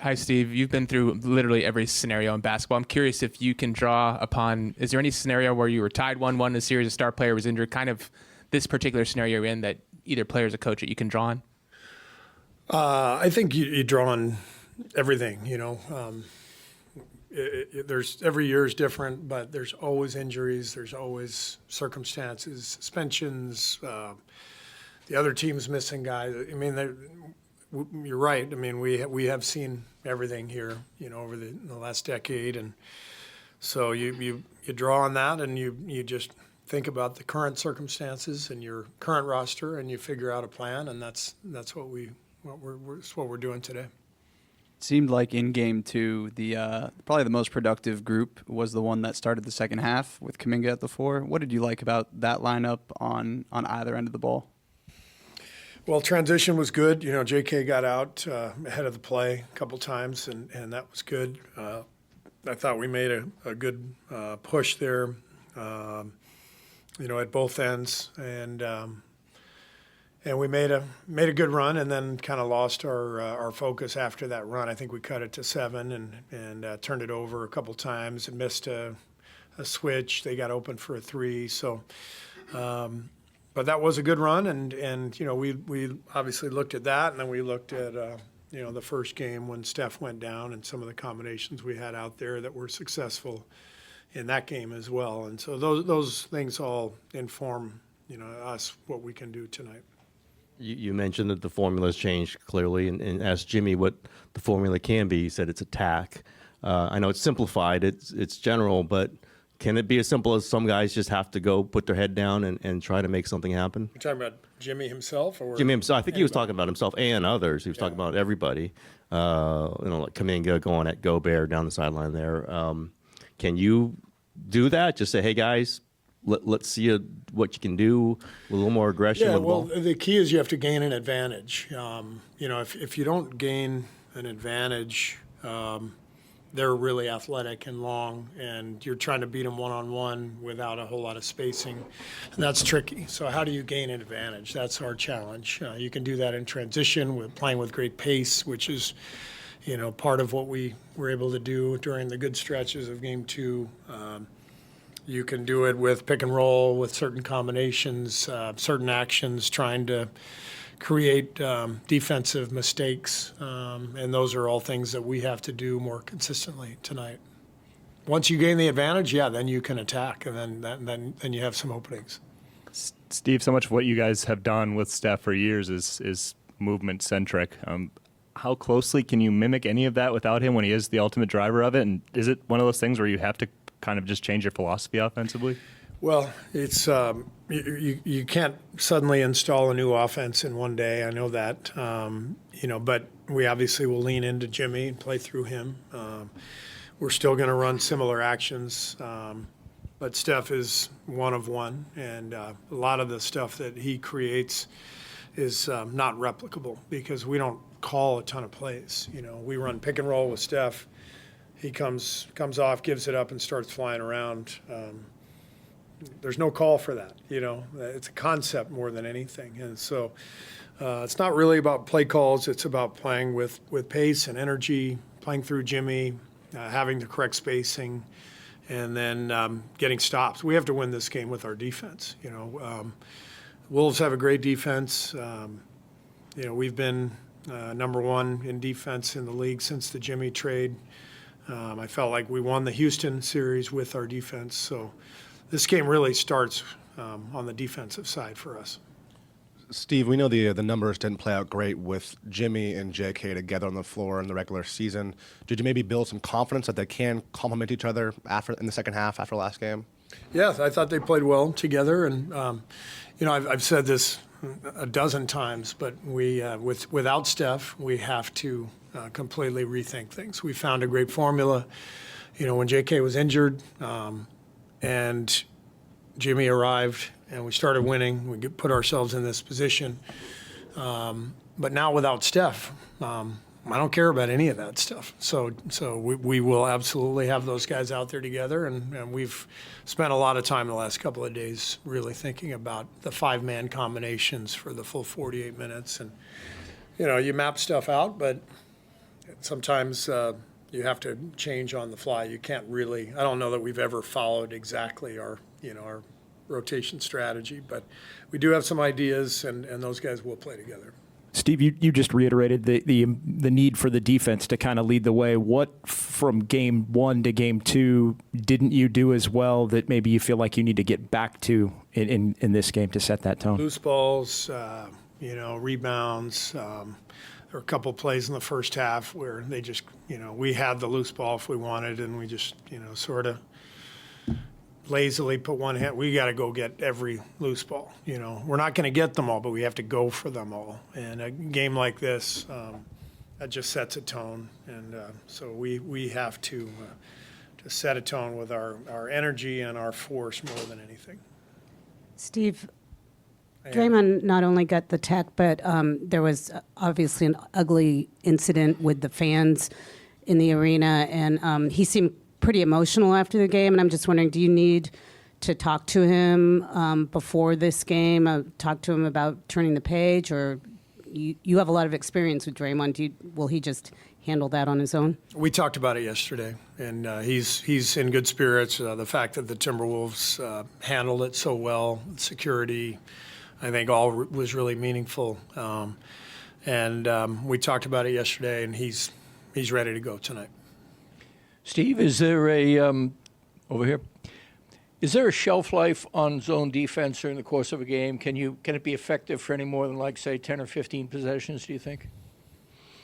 Hi, Steve. You've been through literally every scenario in basketball. I'm curious if you can draw upon, is there any scenario where you were tied 1-1 in a series, a star player was injured, kind of this particular scenario you're in that either player or coach that you can draw on? I think you draw on everything, there's every year is different, but there's always injuries. There's always circumstances, suspensions, the other team's missing guys. I mean, you're right. I mean, we have seen everything here, over the last decade. And so you draw on that and you just think about the current circumstances and your current roster and you figure out a plan. And that's what we're doing today. It seemed like in game two, the probably the most productive group was the one that started the second half with Kuminga at the 4. What did you like about that lineup on either end of the ball? Well, transition was good. JK got out ahead of the play a couple times, and that was good. I thought we made a good push there, at both ends, and we made a good run, and then kind of lost our focus after that run. I think we cut it to 7 and turned it over a couple times and missed a switch. They got open for a 3, so. But that was a good run, and we obviously looked at that, and then we looked at the first game when Steph went down and some of the combinations we had out there that were successful in that game as well. And so those things all inform us what we can do tonight. You mentioned that the formula's changed clearly, and asked Jimmy what the formula can be. He said it's attack. I know it's simplified, it's general, but can it be as simple as some guys just have to go put their head down and try to make something happen? You're talking about Jimmy himself? Or Jimmy himself. I think he was talking about himself and others. He was talking about everybody. Like Kuminga going at Gobert down the sideline there. Can you do that? Just say, hey, guys, let's see what you can do, a little more aggression with the ball? The key is you have to gain an advantage. If you don't gain an advantage, they're really athletic and long, and you're trying to beat them one-on-one without a whole lot of spacing, and that's tricky. So how do you gain an advantage? That's our challenge. You can do that in transition with playing with great pace, which is, part of what we were able to do during the good stretches of Game 2. You can do it with pick and roll, with certain combinations, certain actions, trying to create defensive mistakes, and those are all things that we have to do more consistently tonight. Once you gain the advantage, then you can attack, and then you have some openings. Steve, so much of what you guys have done with Steph for years is movement-centric. How closely can you mimic any of that without him when he is the ultimate driver of it? And is it one of those things where you have to kind of just change your philosophy offensively? Well, it's you can't suddenly install a new offense in one day. I know that, but we obviously will lean into Jimmy and play through him. We're still going to run similar actions, but Steph is one of one, and a lot of the stuff that he creates is not replicable because we don't call a ton of plays. We run pick and roll with Steph. He comes off, gives it up, and starts flying around. There's no call for that, It's a concept more than anything. And so it's not really about play calls. It's about playing with pace and energy, playing through Jimmy, having the correct spacing, and then getting stops. We have to win this game with our defense. Wolves have a great defense. We've been number 1 in defense in the league since the Jimmy trade. I felt like we won the Houston series with our defense. So this game really starts on the defensive side for us. Steve, we know the numbers didn't play out great with Jimmy and JK together on the floor in the regular season. Did you maybe build some confidence that they can complement each other in the second half after last game? Yes, I thought they played well together, and I've said this a dozen times, but without Steph, we have to completely rethink things. We found a great formula. When JK was injured, and Jimmy arrived, and we started winning. We put ourselves in this position. But now without Steph, I don't care about any of that stuff. So we will absolutely have those guys out there together, and we've spent a lot of time the last couple of days really thinking about the 5-man combinations for the full 48 minutes. And, you map stuff out, but sometimes you have to change on the fly. You can't really. I don't know that we've ever followed exactly our rotation strategy, but we do have some ideas, and those guys will play together. Steve, you just reiterated the need for the defense to kind of lead the way. What from game 1 to game 2 didn't you do as well that maybe you feel like you need to get back to in this game to set that tone? Loose balls, rebounds. There were a couple plays in the first half where they just, we had the loose ball if we wanted, and we just, sort of lazily put one hand. We got to go get every loose ball. We're not going to get them all, but we have to go for them all. And a game like this, that just sets a tone. And so we have to set a tone with our energy and our force more than anything. Steve, Draymond not only got the tech, but there was obviously an ugly incident with the fans in the arena, and he seemed pretty emotional after the game. And I'm just wondering, do you need to talk to him before this game, talk to him about turning the page, or you have a lot of experience with Draymond. Will he just handle that on his own? We talked about it yesterday, and he's in good spirits. The fact that the Timberwolves handled it so well, security, I think all was really meaningful. And we talked about it yesterday, and he's ready to go tonight. Steve, is there over here? Is there a shelf life on zone defense during the course of a game? Can it be effective for any more than, like, say, 10 or 15 possessions, do you think?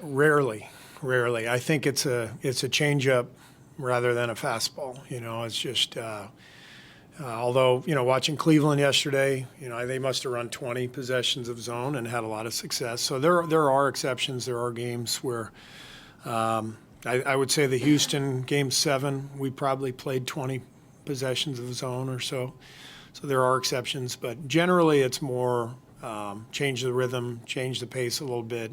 Rarely. I think it's a changeup rather than a fastball. It's just although watching Cleveland yesterday, they must have run 20 possessions of zone and had a lot of success. So there are exceptions. There are games where I would say the Houston game 7, we probably played 20 possessions of zone or so. So there are exceptions, but generally it's more change the rhythm, change the pace a little bit,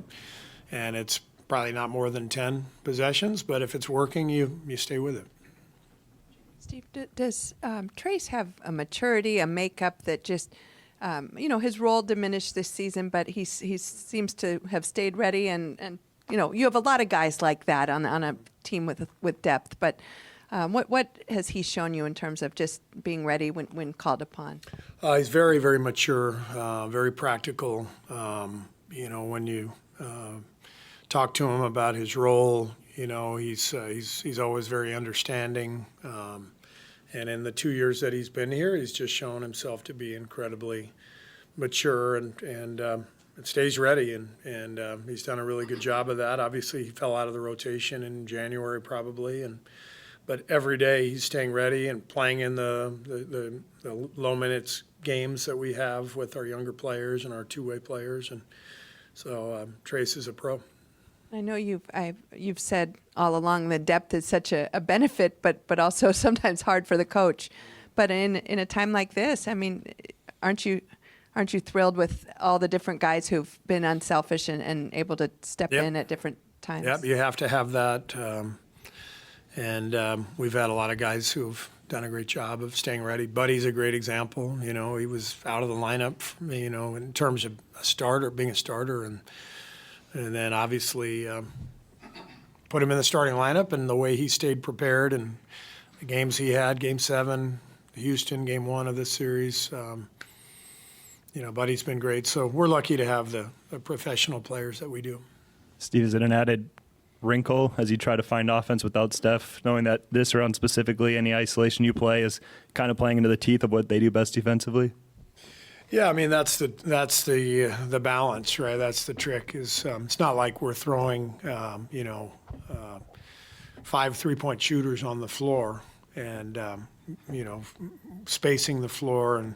and it's probably not more than 10 possessions, but if it's working, you stay with it. Steve, does Trayce have a maturity, a makeup that just, his role diminished this season, but he seems to have stayed ready, and you have a lot of guys like that on a team with depth, but what has he shown you in terms of just being ready when called upon? He's very, very mature, very practical. When you talk to him about his role, he's always very understanding. And in the 2 years that he's been here, he's just shown himself to be incredibly mature and it stays ready. And he's done a really good job of that. Obviously, he fell out of the rotation in January probably, but every day he's staying ready and playing in the low minutes games that we have with our younger players and our two-way players. And so Trayce is a pro. I know you've said all along the depth is such a benefit, but also sometimes hard for the coach. But in a time like this, I mean, aren't you thrilled with all the different guys who've been unselfish and able to step in at different times? Yep, you have to have that. And we've had a lot of guys who've done a great job of staying ready. Buddy's a great example. He was out of the lineup, in terms of being a starter, and then obviously put him in the starting lineup, and the way he stayed prepared and the games he had, Game 7, Houston, Game 1 of this series, Buddy's been great. So we're lucky to have the professional players that we do. Steve, is it an added wrinkle as you try to find offense without Steph, knowing that this round specifically, any isolation you play is kind of playing into the teeth of what they do best defensively? Yeah, I mean that's the balance, right? That's the trick. Is it's not like we're throwing 5 3-point shooters on the floor and spacing the floor, and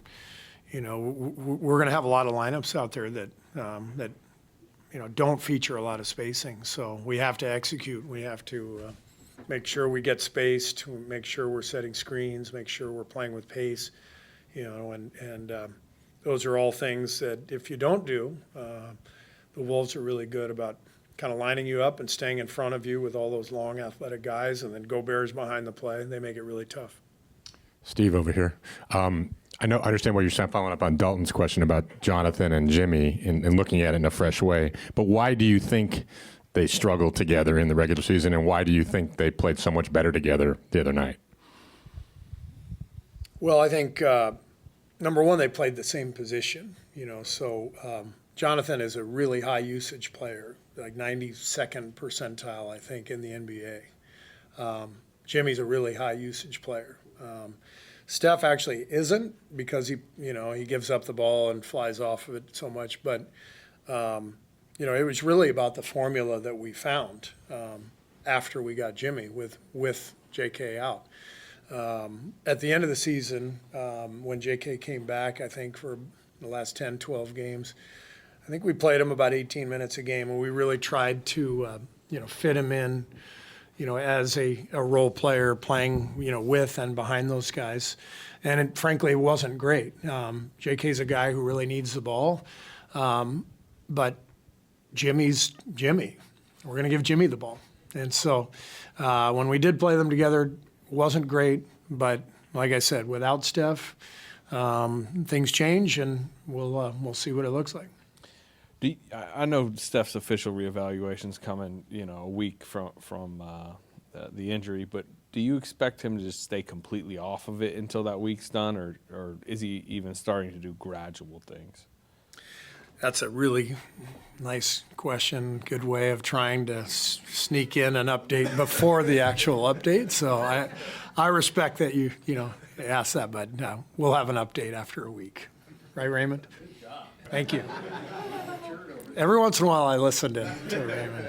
we're going to have a lot of lineups out there that don't feature a lot of spacing. So we have to execute. We have to make sure we get spaced, make sure we're setting screens, make sure we're playing with pace, and those are all things that if you don't do, the Wolves are really good about kind of lining you up and staying in front of you with all those long athletic guys, and then Gobert's behind the play. They make it really tough. Steve over here. I understand what you're saying, following up on Dalton's question about Jonathan and Jimmy and looking at it in a fresh way. But why do you think they struggled together in the regular season, and why do you think they played so much better together the other night? Well, I think number one, they played the same position, so Jonathan is a really high usage player, like 92nd percentile, I think, in the NBA. Jimmy's a really high usage player. Steph actually isn't, because he gives up the ball and flies off of it so much, but it was really about the formula that we found after we got Jimmy with JK out. At the end of the season, when JK came back, I think for the last 10, 12 games, I think we played him about 18 minutes a game, and we really tried to, fit him in, as a role player playing, with and behind those guys. And frankly, it wasn't great. JK's a guy who really needs the ball, but Jimmy's Jimmy. We're going to give Jimmy the ball. And so when we did play them together, wasn't great, but like I said, without Steph, things change, and we'll see what it looks like. I know Steph's official reevaluation is coming, a week from the injury, but do you expect him to just stay completely off of it until that week's done, or is he even starting to do gradual things? That's a really nice question. Good way of trying to sneak in an update before the actual update. So I respect that you asked that, but we'll have an update after a week. Right, Raymond? Good job. Thank you. Every once in a while I listen to Raymond.